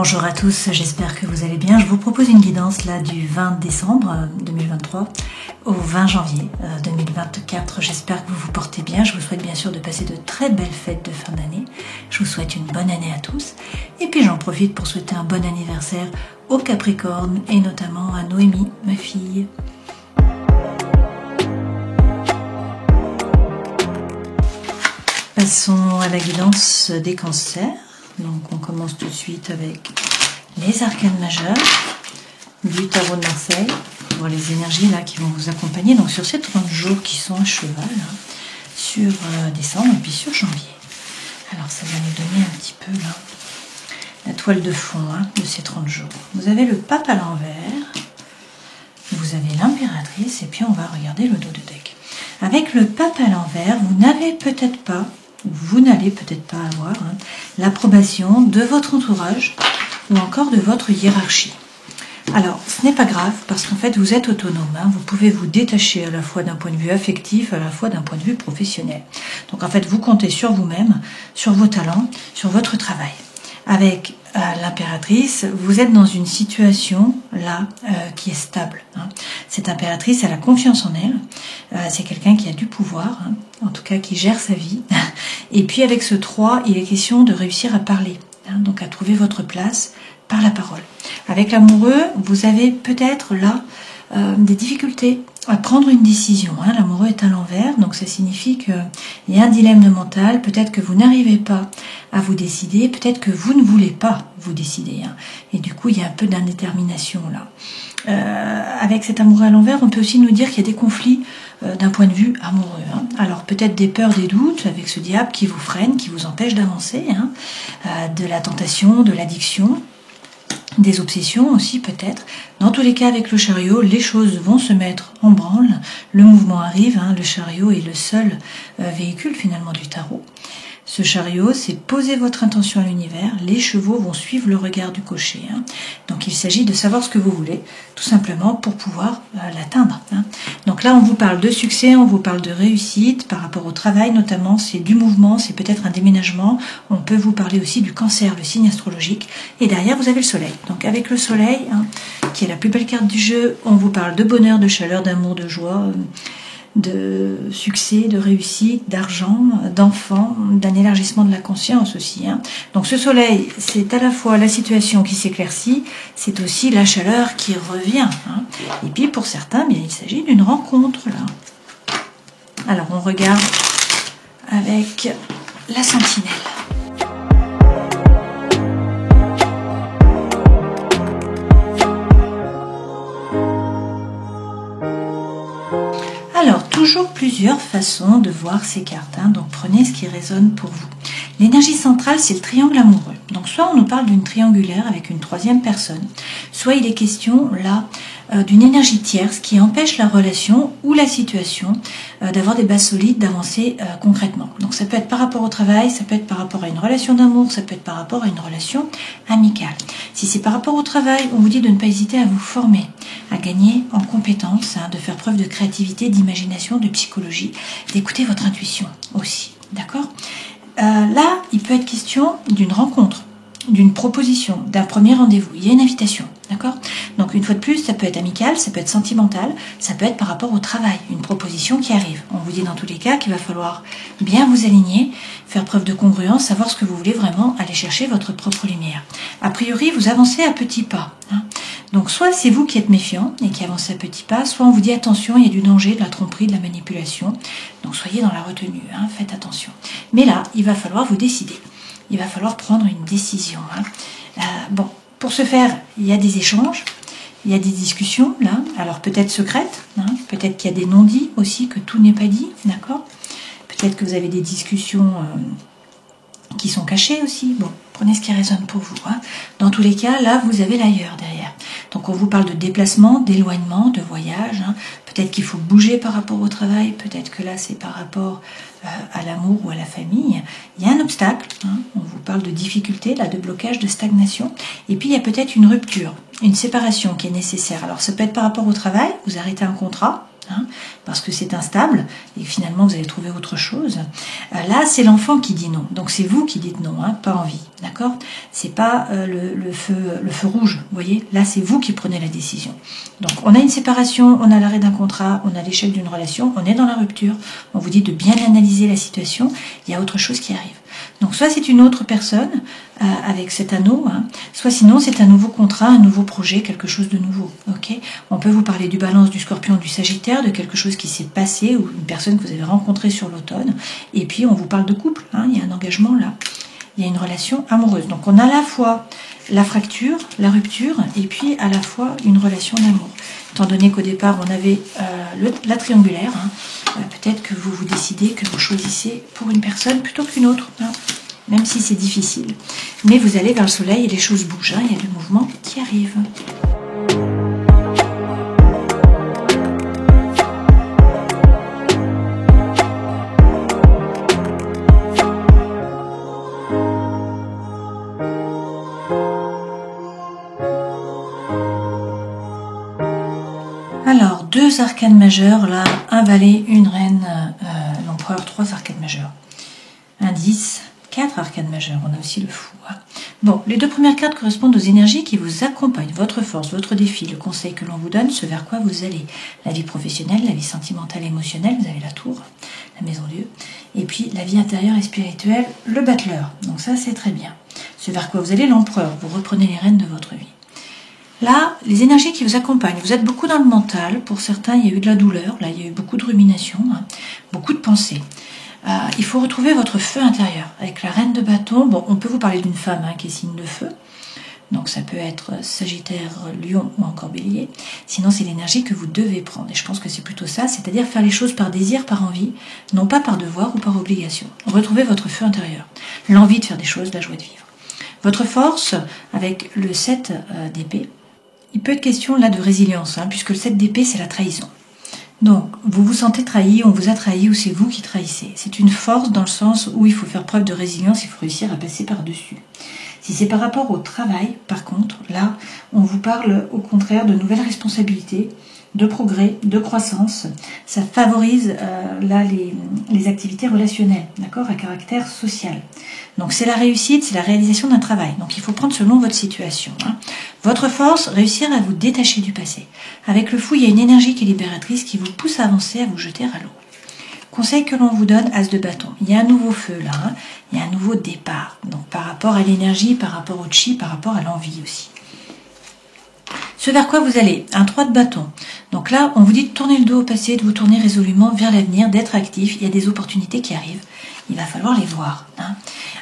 Bonjour à tous, j'espère que vous allez bien. Je vous propose une guidance là du 20 décembre 2023 au 20 janvier 2024. J'espère que vous vous portez bien. Je vous souhaite bien sûr de passer de très belles fêtes de fin d'année. Je vous souhaite une bonne année à tous. Et puis j'en profite pour souhaiter un bon anniversaire aux Capricornes et notamment à Noémie, ma fille. Passons à la guidance des cancers. Donc on commence tout de suite avec les arcanes majeures du tarot de Marseille, pour voir les énergies là qui vont vous accompagner donc sur ces 30 jours qui sont à cheval, sur décembre et puis sur janvier. Alors ça va nous donner un petit peu là la toile de fond de ces 30 jours. Vous avez le pape à l'envers, vous avez l'impératrice et puis on va regarder le dos de deck. Avec le pape à l'envers, vous n'allez peut-être pas avoir l'approbation de votre entourage ou encore de votre hiérarchie. Alors, ce n'est pas grave parce qu'en fait, vous êtes autonome. Vous pouvez vous détacher à la fois d'un point de vue affectif, à la fois d'un point de vue professionnel. Donc, en fait, vous comptez sur vous-même, sur vos talents, sur votre travail. Avec l'impératrice, vous êtes dans une situation là qui est stable. Cette impératrice, elle a confiance en elle. C'est quelqu'un qui a du pouvoir, en tout cas qui gère sa vie. Et puis avec ce 3, il est question de réussir à parler, donc à trouver votre place par la parole. Avec l'amoureux, vous avez peut-être là des difficultés à prendre une décision. L'amoureux est à l'envers, donc ça signifie qu'il y a un dilemme mental. Peut-être que vous n'arrivez pas à vous décider, peut-être que vous ne voulez pas vous décider. Et du coup, il y a un peu d'indétermination là. Avec cet amoureux à l'envers, on peut aussi nous dire qu'il y a des conflits d'un point de vue amoureux. Alors peut-être des peurs, des doutes avec ce diable qui vous freine, qui vous empêche d'avancer, de la tentation, de l'addiction, des obsessions aussi peut-être. Dans tous les cas, avec le chariot, les choses vont se mettre en branle. Le mouvement arrive, le chariot est le seul véhicule finalement du tarot. Ce chariot, c'est poser votre intention à l'univers. Les chevaux vont suivre le regard du cocher. Donc il s'agit de savoir ce que vous voulez, tout simplement pour pouvoir l'atteindre. Donc là, on vous parle de succès, on vous parle de réussite par rapport au travail notamment. C'est du mouvement, c'est peut-être un déménagement. On peut vous parler aussi du cancer, le signe astrologique. Et derrière, vous avez le soleil. Donc avec le soleil, qui est la plus belle carte du jeu, on vous parle de bonheur, de chaleur, d'amour, de joie, de succès, de réussite, d'argent, d'enfants, d'un élargissement de la conscience aussi. Donc ce soleil, c'est à la fois la situation qui s'éclaircit, c'est aussi la chaleur qui revient. Et puis pour certains, bien, il s'agit d'une rencontre là. Alors on regarde avec la sentinelle. Alors, toujours plusieurs façons de voir ces cartes, donc prenez ce qui résonne pour vous. L'énergie centrale, c'est le triangle amoureux. Donc soit on nous parle d'une triangulaire avec une troisième personne, soit il est question là d'une énergie tierce qui empêche la relation ou la situation d'avoir des bases solides, d'avancer concrètement. Donc ça peut être par rapport au travail, ça peut être par rapport à une relation d'amour, ça peut être par rapport à une relation amicale. Si c'est par rapport au travail, on vous dit de ne pas hésiter à vous former, à gagner en compétences, de faire preuve de créativité, d'imagination, de psychologie, d'écouter votre intuition aussi, d'accord ? Là, il peut être question d'une rencontre, d'une proposition, d'un premier rendez-vous. Il y a une invitation, d'accord ? Donc une fois de plus, ça peut être amical, ça peut être sentimental, ça peut être par rapport au travail, une proposition qui arrive. On vous dit dans tous les cas qu'il va falloir bien vous aligner, faire preuve de congruence, savoir ce que vous voulez vraiment, aller chercher votre propre lumière. A priori, vous avancez à petits pas. Donc soit c'est vous qui êtes méfiant et qui avancez à petits pas, soit on vous dit attention, il y a du danger, de la tromperie, de la manipulation. Donc soyez dans la retenue, faites attention. Mais là, il va falloir vous décider. Il va falloir prendre une décision. Pour ce faire, il y a des échanges, il y a des discussions là, alors peut-être secrètes, peut-être qu'il y a des non-dits aussi, que tout n'est pas dit, d'accord ? Peut-être que vous avez des discussions qui sont cachées aussi. Bon, prenez ce qui résonne pour vous. Dans tous les cas, là, vous avez l'ailleurs derrière. Donc on vous parle de déplacement, d'éloignement, de voyage. Peut-être qu'il faut bouger par rapport au travail, peut-être que là c'est par rapport à l'amour ou à la famille. Il y a un obstacle, on vous parle de difficulté, là, de blocage, de stagnation. Et puis il y a peut-être une rupture, une séparation qui est nécessaire. Alors ça peut être par rapport au travail, vous arrêtez un contrat, hein, parce que c'est instable et finalement vous allez trouver autre chose. Là, c'est l'enfant qui dit non, donc c'est vous qui dites non, hein, pas envie, d'accord? C'est pas le feu rouge, vous voyez? Là, c'est vous qui prenez la décision. Donc, on a une séparation, on a l'arrêt d'un contrat, on a l'échec d'une relation, on est dans la rupture. On vous dit de bien analyser la situation, il y a autre chose qui arrive. Donc, soit c'est une autre personne avec cet anneau, hein, soit sinon c'est un nouveau contrat, un nouveau projet, quelque chose de nouveau. Ok, on peut vous parler du Balance, du Scorpion, du Sagittaire, de quelque chose qui s'est passé ou une personne que vous avez rencontrée sur l'automne. Et puis on vous parle de couple. Hein, il y a un engagement là. Il y a une relation amoureuse. Donc on a à la fois la fracture, la rupture, et puis à la fois une relation d'amour. Étant donné qu'au départ on avait la triangulaire, hein, peut-être que vous vous décidez que vous choisissez pour une personne plutôt qu'une autre. Hein, même si c'est difficile. Mais vous allez vers le soleil et les choses bougent, hein, il y a du mouvement qui arrive. Alors, 2 arcanes majeures, là, un valet, une reine, l'empereur, 3 arcanes majeures. Un 10, 4 arcanes majeures, on a aussi le fou. Hein. Bon, les 2 premières cartes correspondent aux énergies qui vous accompagnent, votre force, votre défi, le conseil que l'on vous donne, ce vers quoi vous allez. La vie professionnelle, la vie sentimentale, émotionnelle, vous avez la tour, la maison Dieu, et puis la vie intérieure et spirituelle, le battleur. Donc ça, c'est très bien. Ce vers quoi vous allez, l'empereur, vous reprenez les rênes de votre vie. Là, les énergies qui vous accompagnent, vous êtes beaucoup dans le mental, pour certains, il y a eu de la douleur, là, il y a eu beaucoup de rumination, hein, beaucoup de pensées. Il faut retrouver votre feu intérieur. Avec la reine de bâton, bon, on peut vous parler d'une femme hein, qui est signe de feu. Donc ça peut être Sagittaire, Lion ou encore Bélier. Sinon, c'est l'énergie que vous devez prendre. Et je pense que c'est plutôt ça, c'est-à-dire faire les choses par désir, par envie, non pas par devoir ou par obligation. Retrouvez votre feu intérieur. L'envie de faire des choses, la joie de vivre. Votre force, avec le 7 d'épée, il peut être question là de résilience, hein, puisque le 7 d'épée, c'est la trahison. Donc, vous vous sentez trahi, on vous a trahi ou c'est vous qui trahissez. C'est une force dans le sens où il faut faire preuve de résilience, il faut réussir à passer par-dessus. Si c'est par rapport au travail, par contre, là, on vous parle au contraire de nouvelles responsabilités, de progrès, de croissance. Ça favorise là les activités relationnelles, d'accord, à caractère social. Donc c'est la réussite, c'est la réalisation d'un travail. Donc il faut prendre selon votre situation. Hein. Votre force, réussir à vous détacher du passé. Avec le fou, il y a une énergie qui est libératrice qui vous pousse à avancer, à vous jeter à l'eau. Conseil que l'on vous donne, as de bâton. Il y a un nouveau feu là, hein. Il y a un nouveau départ. Donc par rapport à l'énergie, par rapport au chi, par rapport à l'envie aussi. Ce vers quoi vous allez, un 3 de bâton. Donc là, on vous dit de tourner le dos au passé, de vous tourner résolument vers l'avenir, d'être actif. Il y a des opportunités qui arrivent. Il va falloir les voir. Hein.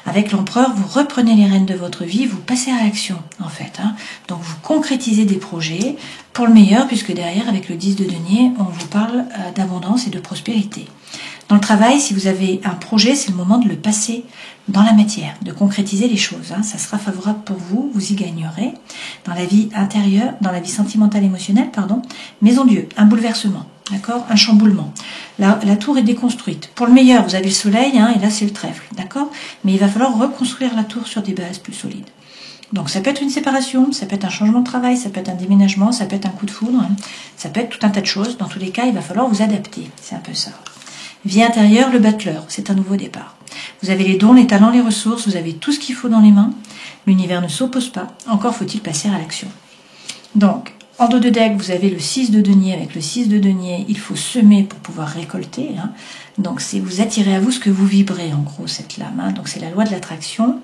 Avec l'empereur, vous reprenez les rênes de votre vie, vous passez à l'action, en fait. Hein. Donc vous concrétisez des projets pour le meilleur, puisque derrière, avec le 10 de denier, on vous parle d'abondance et de prospérité. Dans le travail, si vous avez un projet, c'est le moment de le passer dans la matière, de concrétiser les choses. Hein. Ça sera favorable pour vous, vous y gagnerez. Dans la vie intérieure, dans la vie sentimentale, émotionnelle, pardon, maison Dieu, un bouleversement, d'accord, un chamboulement. La tour est déconstruite. Pour le meilleur, vous avez le soleil, hein, et là c'est le trèfle, d'accord. Mais il va falloir reconstruire la tour sur des bases plus solides. Donc ça peut être une séparation, ça peut être un changement de travail, ça peut être un déménagement, ça peut être un coup de foudre, hein. Ça peut être tout un tas de choses. Dans tous les cas, il va falloir vous adapter. C'est un peu ça. Vie intérieure, le battleur, c'est un nouveau départ. Vous avez les dons, les talents, les ressources, vous avez tout ce qu'il faut dans les mains. L'univers ne s'oppose pas, encore faut-il passer à l'action. Donc, en dos de deck, vous avez le 6 de denier. Avec le 6 de denier, il faut semer pour pouvoir récolter. Hein. Donc, c'est vous attirez à vous ce que vous vibrez, en gros, cette lame. Hein. Donc, c'est la loi de l'attraction.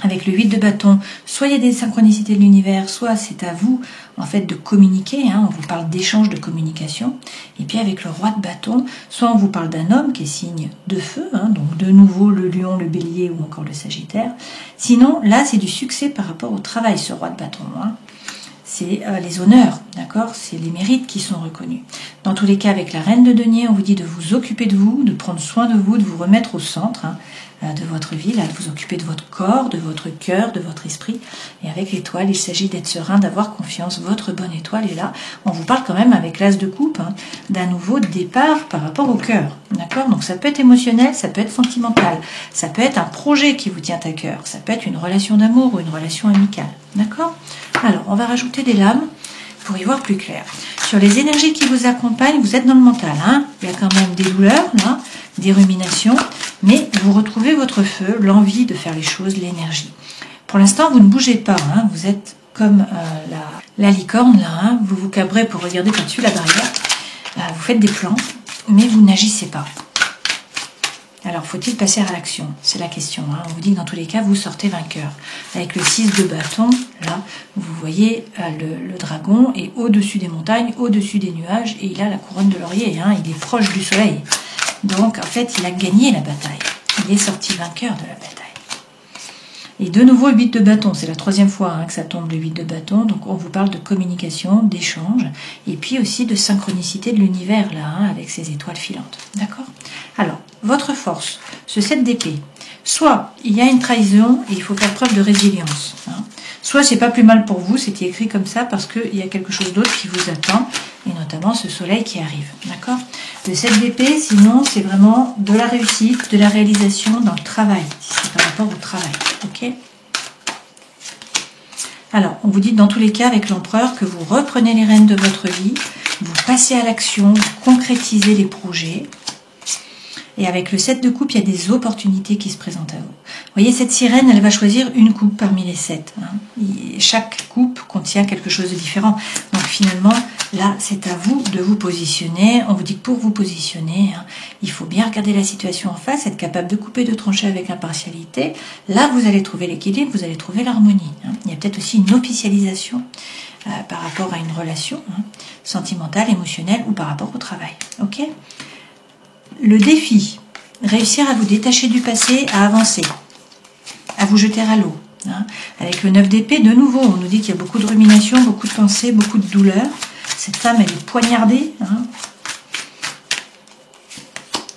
Avec le 8 de bâton, soit il y a des synchronicités de l'univers, soit c'est à vous en fait de communiquer, hein, on vous parle d'échange de communication. Et puis avec le roi de bâton, soit on vous parle d'un homme qui est signe de feu, hein, donc de nouveau le lion, le bélier ou encore le sagittaire. Sinon, là c'est du succès par rapport au travail, ce roi de bâton. Hein. C'est les honneurs, d'accord, c'est les mérites qui sont reconnus. Dans tous les cas, avec la reine de denier, on vous dit de vous occuper de vous, de prendre soin de vous, de vous remettre au centre, hein, de votre vie, là, de vous occuper de votre corps, de votre cœur, de votre esprit. Et avec l'étoile, il s'agit d'être serein, d'avoir confiance. Votre bonne étoile est là. On vous parle quand même avec l'as de coupe hein, d'un nouveau départ par rapport au cœur. D'accord? Donc ça peut être émotionnel, ça peut être sentimental, ça peut être un projet qui vous tient à cœur, ça peut être une relation d'amour ou une relation amicale. D'accord? Alors, on va rajouter des lames pour y voir plus clair. sur les énergies qui vous accompagnent, vous êtes dans le mental. Hein. Il y a quand même des douleurs, là, des ruminations, mais vous retrouvez votre feu, l'envie de faire les choses, l'énergie. Pour l'instant, vous ne bougez pas. Hein. Vous êtes comme la licorne, là. Hein. Vous vous cabrez pour regarder par-dessus la barrière. Vous faites des plans, mais vous n'agissez pas. Alors, faut-il passer à l'action? C'est la question. Hein. On vous dit que dans tous les cas, vous sortez vainqueur. Avec le 6 de bâton, là, vous voyez le dragon est au-dessus des montagnes, au-dessus des nuages, et il a la couronne de laurier. Hein. Il est proche du soleil. Donc, en fait, il a gagné la bataille. Il est sorti vainqueur de la bataille. Et de nouveau, le 8 de bâton. C'est la 3e fois hein, que ça tombe, le 8 de bâton. Donc, on vous parle de communication, d'échange, et puis aussi de synchronicité de l'univers, là, hein, avec ces étoiles filantes. D'accord? Alors, votre force, ce 7 d'épée. Soit, il y a une trahison et il faut faire preuve de résilience. Hein. Soit, c'est pas plus mal pour vous, c'était écrit comme ça parce qu'il y a quelque chose d'autre qui vous attend, et notamment ce soleil qui arrive. D'accord? Le 7 d'épée, sinon, c'est vraiment de la réussite, de la réalisation dans le travail, si c'est par rapport au travail. Ok? Alors, on vous dit dans tous les cas avec l'empereur que vous reprenez les rênes de votre vie, vous passez à l'action, vous concrétisez les projets. Et avec le 7 de coupe, il y a des opportunités qui se présentent à vous. Vous voyez, cette sirène, elle va choisir une coupe parmi les 7. Hein. Chaque coupe contient quelque chose de différent. Donc finalement, là, c'est à vous de vous positionner. On vous dit que pour vous positionner, hein, il faut bien regarder la situation en face, être capable de couper, de trancher avec impartialité. Là, vous allez trouver l'équilibre, vous allez trouver l'harmonie. Hein. Il y a peut-être aussi une officialisation par rapport à une relation hein, sentimentale, émotionnelle ou par rapport au travail. Ok ? Le défi, réussir à vous détacher du passé, à avancer, à vous jeter à l'eau. Hein. Avec le 9 d'épée, de nouveau, on nous dit qu'il y a beaucoup de rumination, beaucoup de pensées, beaucoup de douleur. Cette femme, elle est poignardée. Hein.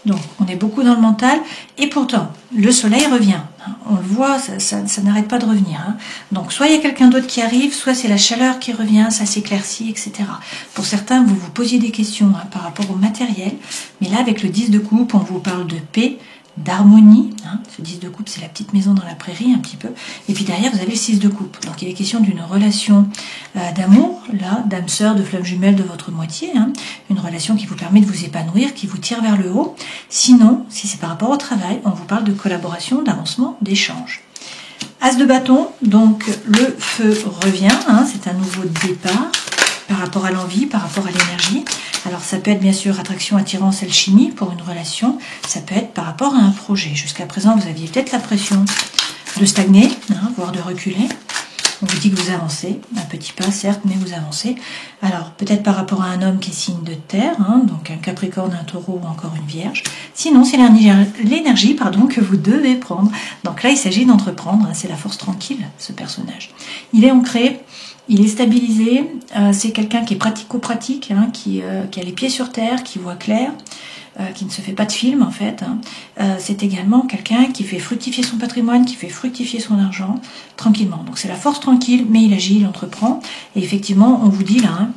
Donc, on est beaucoup dans le mental. Et pourtant, le soleil revient. Hein. On le voit, ça n'arrête pas de revenir. Hein. Donc, soit il y a quelqu'un d'autre qui arrive, soit c'est la chaleur qui revient, ça s'éclaircit, etc. Pour certains, vous vous posiez des questions hein, par rapport au matériel. Mais là, avec le 10 de coupe, on vous parle de paix, d'harmonie. Hein. Ce 10 de coupe, c'est la petite maison dans la prairie, un petit peu. Et puis derrière, vous avez le 6 de coupe. Donc, il est question d'une relation d'amour, là, d'âme sœur, de flamme jumelle de votre moitié. Hein. Une relation qui vous permet de vous épanouir, qui vous tire vers le haut. Sinon, si c'est par rapport au travail, on vous parle de collaboration, d'avancement, d'échange. As de bâton, donc le feu revient. Hein. C'est un nouveau départ par rapport à l'envie, par rapport à l'énergie. Alors ça peut être bien sûr attraction, attirance, alchimie pour une relation. Ça peut être par rapport à un projet. Jusqu'à présent, vous aviez peut-être la pression de stagner, hein, voire de reculer. On vous dit que vous avancez, un petit pas certes, mais vous avancez. Alors peut-être par rapport à un homme qui est signe de terre, hein, donc un capricorne, un taureau ou encore une vierge. Sinon, c'est l'énergie que vous devez prendre. Donc là, il s'agit d'entreprendre. Hein, c'est la force tranquille, ce personnage. Il est ancré. Il est stabilisé, c'est quelqu'un qui est pratico-pratique, hein, qui a les pieds sur terre, qui voit clair, qui ne se fait pas de film en fait. Hein. C'est également quelqu'un qui fait fructifier son patrimoine, qui fait fructifier son argent tranquillement. Donc c'est la force tranquille, mais il agit, il entreprend. Et effectivement, on vous dit là hein,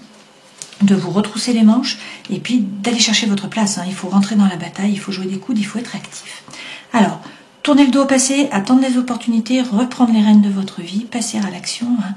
de vous retrousser les manches et puis d'aller chercher votre place. Hein. Il faut rentrer dans la bataille, il faut jouer des coudes, il faut être actif. Alors, tournez le dos au passé, attendre les opportunités, reprendre les rênes de votre vie, passer à l'action. Hein.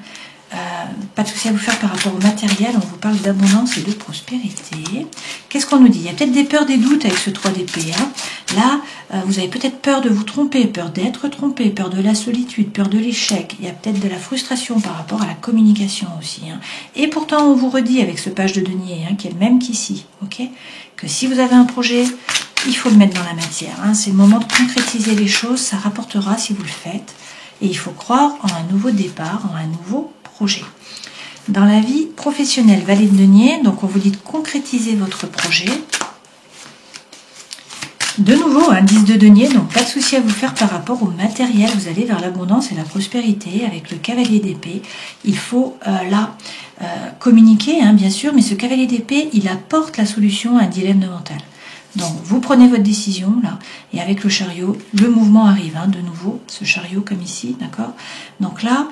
Pas de souci à vous faire par rapport au matériel, on vous parle d'abondance et de prospérité. Qu'est-ce qu'on nous dit? Il y a peut-être des peurs, des doutes avec ce 3 d'épée. Hein. Là, vous avez peut-être peur de vous tromper, peur d'être trompé, peur de la solitude, peur de l'échec. Il y a peut-être de la frustration par rapport à la communication aussi. Hein. Et pourtant, on vous redit avec ce page de denier, hein, qui est le même qu'ici, okay, que si vous avez un projet, il faut le mettre dans la matière. Hein. C'est le moment de concrétiser les choses, ça rapportera si vous le faites. Et il faut croire en un nouveau départ, en un nouveau projet. Dans la vie professionnelle, valet de denier, donc on vous dit de concrétiser votre projet. De nouveau, un 10 de denier, donc pas de souci à vous faire par rapport au matériel. Vous allez vers l'abondance et la prospérité avec le cavalier d'épée. Il faut communiquer, hein, bien sûr, mais ce cavalier d'épée, il apporte la solution à un dilemme mental. Donc, vous prenez votre décision, là, et avec le chariot, le mouvement arrive, hein, de nouveau, ce chariot comme ici, d'accord? Donc là,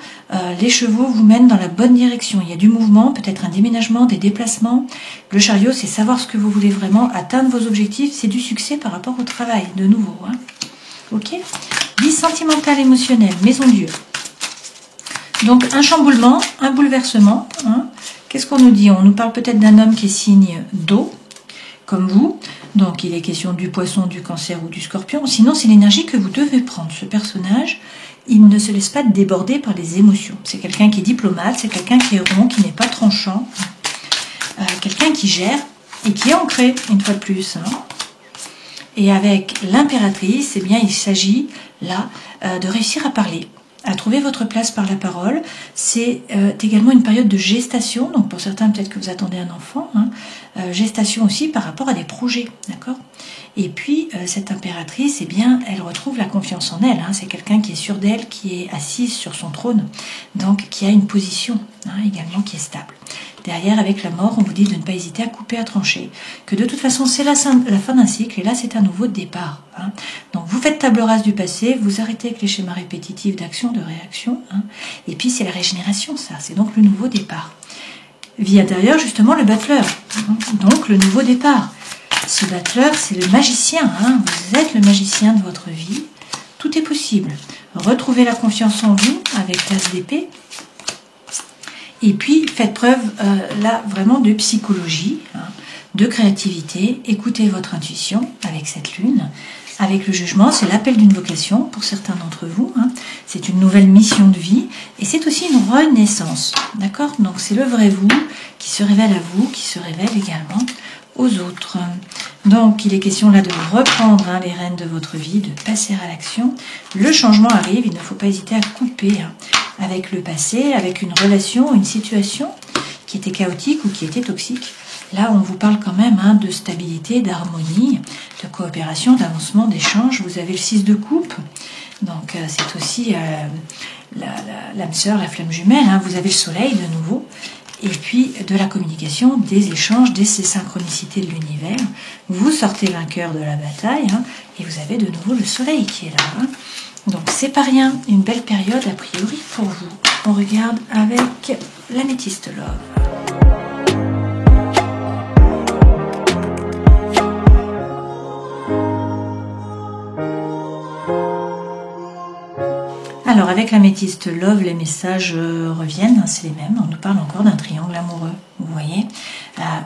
les chevaux vous mènent dans la bonne direction. Il y a du mouvement, peut-être un déménagement, des déplacements. Le chariot, c'est savoir ce que vous voulez vraiment, atteindre vos objectifs, c'est du succès par rapport au travail, de nouveau, hein. Ok? Vie sentimentale, émotionnelle, maison Dieu. Donc, un chamboulement, un bouleversement, hein. Qu'est-ce qu'on nous dit? On nous parle peut-être d'un homme qui est signe d'eau, comme vous. Donc il est question du poisson, du cancer ou du scorpion. Sinon, c'est l'énergie que vous devez prendre. Ce personnage, il ne se laisse pas déborder par les émotions. C'est quelqu'un qui est diplomate, c'est quelqu'un qui est rond, qui n'est pas tranchant. Quelqu'un qui gère et qui est ancré, une fois de plus. Et avec l'impératrice, eh bien, il s'agit là de réussir à parler, à trouver votre place par la parole. C'est également une période de gestation, donc pour certains peut-être que vous attendez un enfant, gestation aussi par rapport à des projets, d'accord? Et puis cette impératrice, eh bien, elle retrouve la confiance en elle, c'est quelqu'un qui est sûr d'elle, qui est assise sur son trône, donc qui a une position également qui est stable. Derrière, avec la mort, on vous dit de ne pas hésiter à couper, à trancher, que de toute façon c'est la fin d'un cycle et là c'est un nouveau départ. Donc vous faites table rase du passé, vous arrêtez avec les schémas répétitifs d'action, de réaction, et puis c'est la régénération, ça, c'est donc le nouveau départ. Vie intérieure, justement, le battleur, donc le nouveau départ. Ce battleur, c'est le magicien, vous êtes le magicien de votre vie, tout est possible. Retrouvez la confiance en vous avec l'as d'épée. Et puis, faites preuve, là, vraiment de psychologie, de créativité. Écoutez votre intuition avec cette lune. Avec le jugement, c'est l'appel d'une vocation pour certains d'entre vous. C'est une nouvelle mission de vie. Et c'est aussi une renaissance. D'accord? Donc, c'est le vrai vous qui se révèle à vous, qui se révèle également aux autres. Donc, il est question là de reprendre les rênes de votre vie, de passer à l'action. Le changement arrive, il ne faut pas hésiter à couper avec le passé, avec une relation, une situation qui était chaotique ou qui était toxique. Là, on vous parle quand même de stabilité, d'harmonie, de coopération, d'avancement, d'échange. Vous avez le 6 de coupe, donc c'est aussi l'âme sœur, la flamme jumelle. Vous avez le soleil de nouveau. Et puis de la communication, des échanges, des synchronicités de l'univers. Vous sortez vainqueur de la bataille et vous avez de nouveau le soleil qui est là. Donc c'est pas rien, une belle période a priori pour vous. On regarde avec l'améthyste love. Alors avec l'améthyste love, les messages reviennent, c'est les mêmes. On nous parle encore d'un triangle amoureux, vous voyez.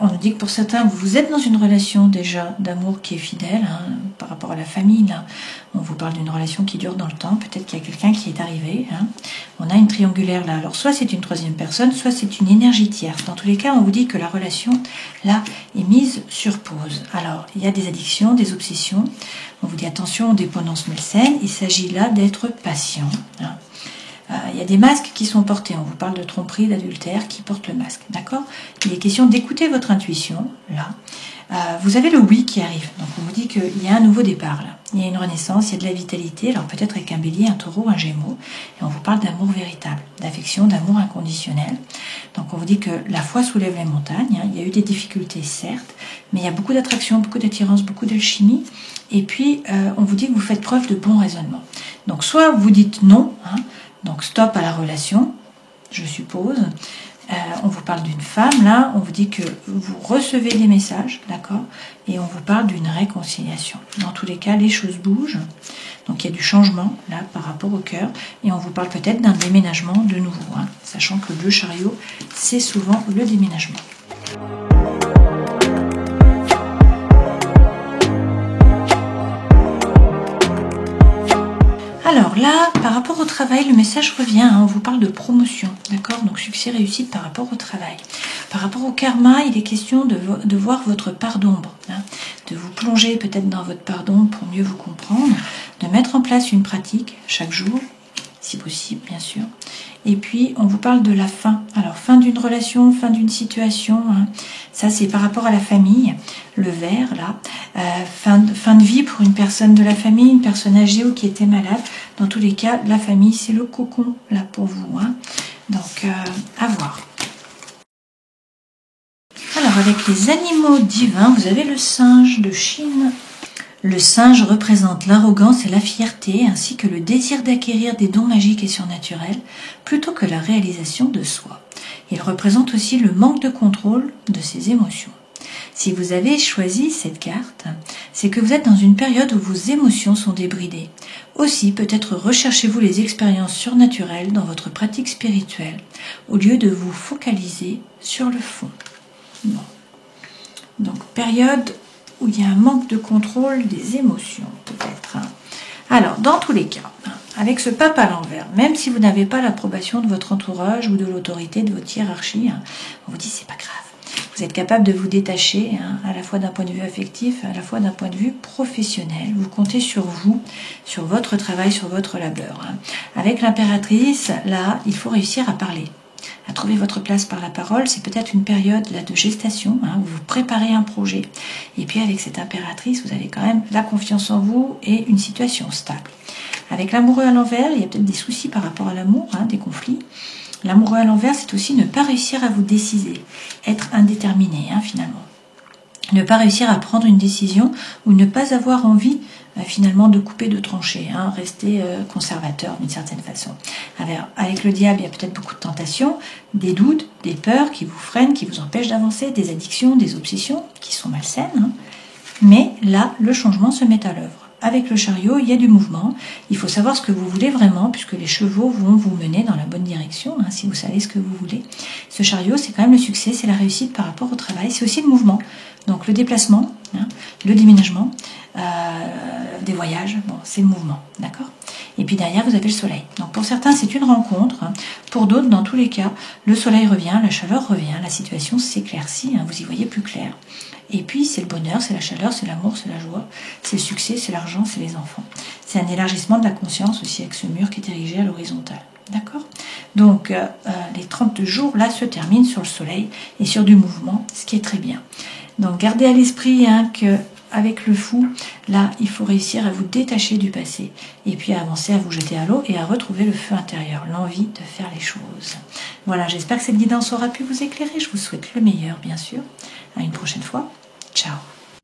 On nous dit que pour certains, vous êtes dans une relation déjà d'amour qui est fidèle, par rapport à la famille. Là, on vous parle d'une relation qui dure dans le temps. Peut-être qu'il y a quelqu'un qui est arrivé. On a une triangulaire là. Alors soit c'est une troisième personne, soit c'est une énergie tierce. Dans tous les cas, on vous dit que la relation là est mise sur pause. Alors il y a des addictions, des obsessions. On vous dit attention aux dépendances malsaines. Il s'agit là d'être patient. Il y a des masques qui sont portés. On vous parle de tromperie, d'adultère qui porte le masque. D'accord? Il est question d'écouter votre intuition. Là, vous avez le oui qui arrive. Donc on vous dit qu'il y a un nouveau départ. Là, il y a une renaissance, il y a de la vitalité. Alors peut-être avec un bélier, un taureau, un gémeau. Et on vous parle d'amour véritable, d'affection, d'amour inconditionnel. Donc on vous dit que la foi soulève les montagnes. Il y a eu des difficultés, certes, mais il y a beaucoup d'attraction, beaucoup d'attirance, beaucoup d'alchimie. Et puis on vous dit que vous faites preuve de bon raisonnement. Donc soit vous dites non. Donc stop à la relation, je suppose. On vous parle d'une femme, là, on vous dit que vous recevez des messages, d'accord? Et on vous parle d'une réconciliation. Dans tous les cas, les choses bougent. Donc il y a du changement, là, par rapport au cœur. Et on vous parle peut-être d'un déménagement de nouveau, sachant que le bleu chariot, c'est souvent le déménagement. Alors là, par rapport au travail, le message revient, on vous parle de promotion, d'accord? Donc succès, réussite par rapport au travail. Par rapport au karma, il est question de voir votre part d'ombre, de vous plonger peut-être dans votre part d'ombre pour mieux vous comprendre, de mettre en place une pratique chaque jour, si possible, bien sûr. Et puis, on vous parle de la fin. Alors, fin d'une relation, fin d'une situation. Ça, c'est par rapport à la famille. Le vert, là. Fin de vie pour une personne de la famille, une personne âgée ou qui était malade. Dans tous les cas, la famille, c'est le cocon, là, pour vous. Donc, à voir. Alors, avec les animaux divins, vous avez le singe de Chine. Le singe représente l'arrogance et la fierté, ainsi que le désir d'acquérir des dons magiques et surnaturels, plutôt que la réalisation de soi. Il représente aussi le manque de contrôle de ses émotions. Si vous avez choisi cette carte, c'est que vous êtes dans une période où vos émotions sont débridées. Aussi, peut-être recherchez-vous les expériences surnaturelles dans votre pratique spirituelle, au lieu de vous focaliser sur le fond. Bon. Donc, période où il y a un manque de contrôle des émotions, peut-être. Alors, dans tous les cas, avec ce pape à l'envers, même si vous n'avez pas l'approbation de votre entourage ou de l'autorité de votre hiérarchie, on vous dit c'est pas grave. Vous êtes capable de vous détacher, à la fois d'un point de vue affectif, à la fois d'un point de vue professionnel. Vous comptez sur vous, sur votre travail, sur votre labeur. Avec l'impératrice, là, il faut réussir à parler, à trouver votre place par la parole. C'est peut-être une période là de gestation, où vous préparez un projet. Et puis avec cette impératrice, vous avez quand même la confiance en vous et une situation stable. Avec l'amoureux à l'envers, il y a peut-être des soucis par rapport à l'amour, des conflits. L'amoureux à l'envers, c'est aussi ne pas réussir à vous décider, être indéterminé finalement. Ne pas réussir à prendre une décision ou ne pas avoir envie finalement de couper, de trancher, rester conservateur d'une certaine façon. Avec le diable, il y a peut-être beaucoup de tentations, des doutes, des peurs qui vous freinent, qui vous empêchent d'avancer, des addictions, des obsessions qui sont malsaines. Mais là, le changement se met à l'œuvre. Avec le chariot, il y a du mouvement. Il faut savoir ce que vous voulez vraiment, puisque les chevaux vont vous mener dans la bonne direction, si vous savez ce que vous voulez. Ce chariot, c'est quand même le succès, c'est la réussite par rapport au travail. C'est aussi le mouvement. Donc le déplacement, le déménagement, des voyages, c'est le mouvement, d'accord ? Et puis derrière, vous avez le soleil. Donc pour certains, c'est une rencontre. Pour d'autres, dans tous les cas, le soleil revient, la chaleur revient, la situation s'éclaircit, vous y voyez plus clair. Et puis, c'est le bonheur, c'est la chaleur, c'est l'amour, c'est la joie, c'est le succès, c'est l'argent, c'est les enfants. C'est un élargissement de la conscience aussi avec ce mur qui est dirigé à l'horizontale. D'accord ? Donc, les 30 jours, là, se terminent sur le soleil et sur du mouvement, ce qui est très bien. Donc, gardez à l'esprit que avec le fou, là, il faut réussir à vous détacher du passé et puis à avancer, à vous jeter à l'eau et à retrouver le feu intérieur, l'envie de faire les choses. Voilà, j'espère que cette guidance aura pu vous éclairer. Je vous souhaite le meilleur, bien sûr. À une prochaine fois. Ciao.